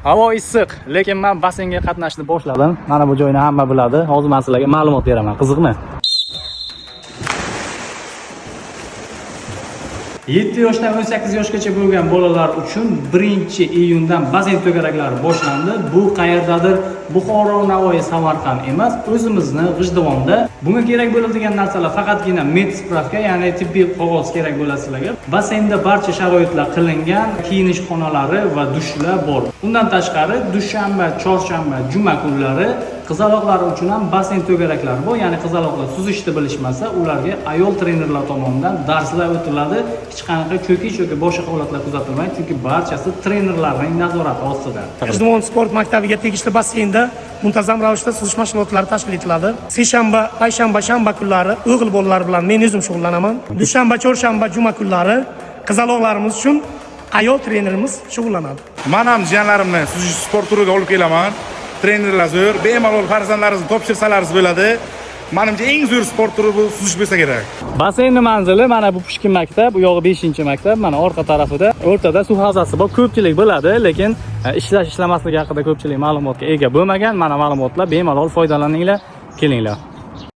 Havo issiq, lekin men basseynga qatnashni boshladim. Mana bu joyni hamma biladi. Hozir men sizlarga ma'lumot beraman. Qiziqmi? 7 yoshdan 18 yoshgacha bo'lgan bolalar uchun 1-iyundan basseyn to'garaklari boshlandi. Bu qayerdadir Buxoro, Navoiy, Samarqand emas, o'zimizni G'ijduvonda. Bunga kerak bo'ladigan narsalar faqatgina medspravka, ya'ni tibbiy qog'oz kerak bo'ladi sizlarga. Basseynda barcha sharoitlar qilingan, kiyinish xonalari va dushlar bor. Undan tashqari dushanba, chorshanba, juma kunlari qizaloqlar uchun ham basseyn to'garaklari bor. Ya'ni qizaloqlar suzishni bilishmasa, ularga ayol trenerlar tomonidan darslar o'tiladi. Hech qanaqa cho'kish yoki boshqa holatlar kuzatilmaydi, chunki barchasi trenerlarning nazorati ostida. G'ijduvon sport maktabiga tegishli basseynda muntazam ravishda suzish mashg'ulotlari tashkil etiladi. Seshanba, payshanba, shanba kunlari o'g'il bolalar bilan men o'zim shug'ullanaman. Dushanba, chorshanba, juma kunlari qizaloqlarimiz uchun ayol trenerimiz shug'ullanadi. Men ham jiyanlarimni suzish sport turiga olib kelaman. Trenerlar zo'r, bemalol farzandlaringizni topshirsalaringiz bo'ladi. Menimcha eng zo'r sport turi bu suzish bo'lsa kerak. Basseynning manzili mana bu Pushkin maktab, bu yog'i 5-maktab, mana orqa tarafida, o'rtada suv havzasi bor. Ko'pchilik biladi, lekin ishlamasligi haqida ko'pchilik ma'lumotga ega bo'lmagan. Mana ma'lumotlar bemalol foydalaninglar, kelinglar.